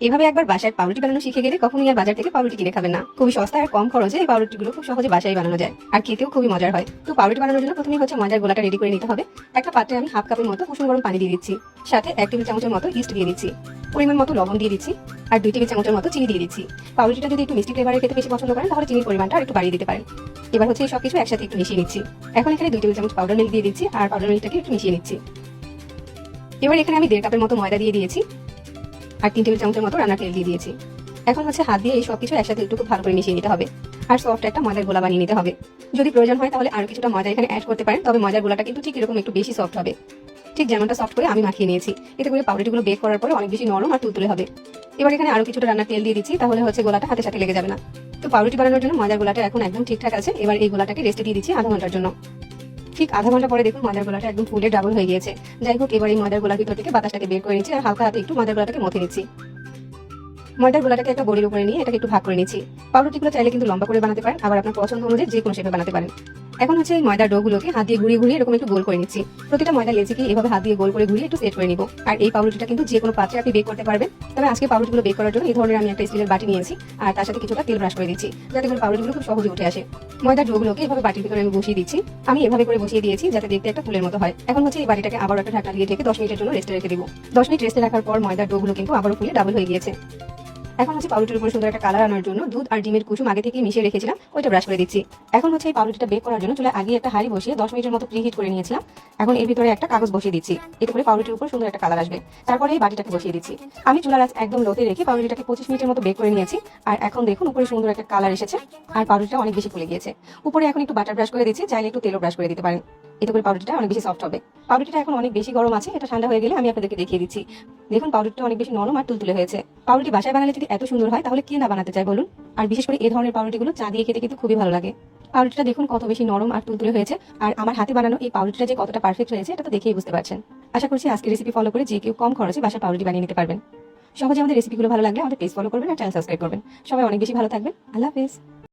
এভাবে একবার বাসায় পাউরুটি বানানো শিখে গেলে কখনোই আর বাজার থেকে পাউরুটি কিনে খাবেন না। খুবই সস্তা আর কম খরচে এই পাউরুটিগুলো খুব সহজে বাসায় বানানো যায় আর খেতেও খুবই মজার হয়। তো পাউরুটি বানানোর জন্য প্রথমেই ময়দার গোলাটা রেডি করে নিতে হবে। একটা পাত্রে আমি হাফ কাপের মতো কুসুম গরম পানি দিয়ে দিচ্ছি, সাথে 1 টেবিল চামচের মতো ইস্ট দিয়ে দিচ্ছি, পরিমাণ মতো লবণ দিয়ে দিচ্ছি আর 2 টেবিল চামচের মতো চিনি দিয়ে দিচ্ছি। পাউরুটিটা যদি একটু মিষ্টি ফ্লেভারের খেতে বেশি পছন্দ করেন তাহলে চিনির পরিমাণটা একটু বাড়িয়ে দিতে পারেন। এবার এই সবকিছু একসাথে একটু মিশিয়ে নিচ্ছি। এখন এখানে 2 টেবিল চামচ পাউডার মিল্ক দিয়ে দিচ্ছি আর পাউডার মিল্কটাকে একটু মিশিয়ে নিচ্ছি। এবার এখানে আমি 1.5 কাপের মতো ময়দা দিয়ে দিয়েছি আর 3 টেবিল চামচের মতো রান্নার তেল দিয়ে দিয়েছি। এখন হাত দিয়ে এই সবকিছু একসাথে একটু খুব ভালো করে মিশিয়ে নিতে হবে আর সফট একটা ময়দার গোলা বানিয়ে নিতে হবে। যদি প্রয়োজন হয় তাহলে আরো কিছুটা ময়দা এখানে অ্যাড করতে পারেন, তবে ময়দার গোলাটা কিন্তু ঠিক এরকম একটু বেশি সফট হবে, ঠিক যেমনটা সফট করে আমি মাখিয়ে নিয়েছি। এতে করে পাউরুটিগুলো বেক করার পরে অনেক বেশি নরম আর তুলতুলে হবে। এবার এখানে আরো কিছুটা রান্নার তেল দিয়ে দিচ্ছি, তাহলে গোলাটা হাতের সাথে লেগে যাবে না। তো পাউরুটি বানানোর জন্য ময়দার গোলাটা এখন একদম ঠিকঠাক আছে। এবার এই গোলাটাকে রেস্টে দিয়ে দিচ্ছি আধা ঘন্টার জন্য। ঠিক আধা ঘন্টা পরে দেখুন ময়দার গোলাটা একদম ফুলে ডাবল হয়ে গিয়েছে। যাই হোক, এবার এই ময়দার গোলার ভিতর থেকে বাতাসটাকে বের করে নিচ্ছি আর হালকা হাতে একটু ময়দার গোলাটাকে মথে নিচ্ছি। ময়দার গোলাটাকে একটা বড়ির উপরে নিয়ে এটাকে একটু ভাগ করে নিচ্ছি। পাউরুটিগুলো চাইলে কিন্তু লম্বা করে বানাতে পারেন, আবার আপনার পছন্দ অনুযায়ী যে কোনো শেপে বানাতে পারেন। এখন এই ময়দার ডোগুলোকে হাত দিয়ে ঘুরিয়ে ঘুরিয়ে এরকম একটু গোল করে নিচ্ছি। প্রতিটা ময়দা লেচিকে এভাবে হাত দিয়ে গোল করে ঘুরিয়ে একটু সেট করে নিব। আর এই পাউরুটিটা কিন্তু যে কোনো পাত্রে আপনি বেক করতে পারবেন। তবে আজকে পাউরুটিগুলো বেক করার জন্য এই ধরনের আমি একটা স্টিলের বাটি নিয়েছি আর তার সাথে কিছুটা তেল ব্রাশ করে দিচ্ছি, যাতে করে পাউরুটিগুলো খুব সহজে উঠে আসে। ময়দার ডোগুলোকে এভাবে বাটির ভিতরে আমি বসিয়ে দিচ্ছি। আমি এভাবে করে বসিয়ে দিয়েছি যাতে দেখতে একটা ফুলের মতো হয়। এখন এই বাটিটাকে আবার একটা ঢাকনা দিয়ে ঢেকে 10 মিনিটের জন্য রেস্টে রেখে দিব। 10 মিনিট রেস্টে রাখার পর ময়দার ডোগুলো কিন্তু আবারও ফুলে ডাবল হয়ে গিয়েছে। এখন পাউরুটির উপরে সুন্দর একটা কালার আনার জন্য দুধ আর ডিমের কুসুম আগে থেকে মিশিয়ে রেখেছিলাম, ওইটা ব্রাশ করে দিচ্ছি। এখন এই পাউরুটিটা বেক করার জন্য চুলায় আগে একটা হাঁড়ি বসিয়ে 10 মিনিটের মতো প্রিহিট করে নিয়েছিলাম। এখন এর ভিতরে একটা কাগজ বসিয়ে দিচ্ছি, এতে করে পাউরুটির উপর সুন্দর একটা কালার আসবে। তারপরে এই বাটিটাকে বসিয়ে দিচ্ছি। আমি চুলার আঁচ একদম লোতে রেখে পাউরুটিটাকে 25 মিনিটের মতো বেক করে নিয়েছি। আর এখন দেখুন উপরে সুন্দর একটা কালার এসেছে আর পাউরুটিটা অনেক বেশি ফুলে গিয়েছে। উপরে এখন একটু বাটার ব্রাশ করে দিচ্ছি, চাইলে একটু তেলও ব্রাশ করে দিতে পারেন। এতে করে পাউরুটিটা অনেক বেশি সফট হবে। পাউরুটিটা এখন অনেক বেশি গরম আছে, এটা ঠান্ডা হয়ে গেলে আমি আপনাদেরকে দেখিয়ে দিচ্ছি। দেখুন পাউরুটিটা অনেক বেশি নরম আর তুলতুলে হয়েছে। পাউরুটি বাসায় বানালে যদি এত সুন্দর হয় তাহলে কে না বানাতে চায় বলুন। আর বিশেষ করে এই ধরনের পাউরুটিগুলো চা দিয়ে খেতে কিন্তু খুবই ভালো লাগে। পাউরুটিটা দেখুন কত বেশি নরম আর তুলতুলে হয়েছে। আর আমার হাতে বানানো এই পাউরুটিটা যে কতটা পারফেক্ট হয়েছে এটা তো দেখেই বুঝতে পারছেন। আশা করছি আজকের রেসিপি ফলো করে যে কেউ কম খরচে বাসায় পাউরুটি বানিয়ে নিতে পারবেন। সহজে আমাদের রেসিপিগুলো ভালো লাগলে আমাদের পেজ ফলো করবেন আর চ্যানেল সাবস্ক্রাইব করবেন। সবাই অনেক বেশি ভালো থাকবেন। আল্লাহ হাফেজ।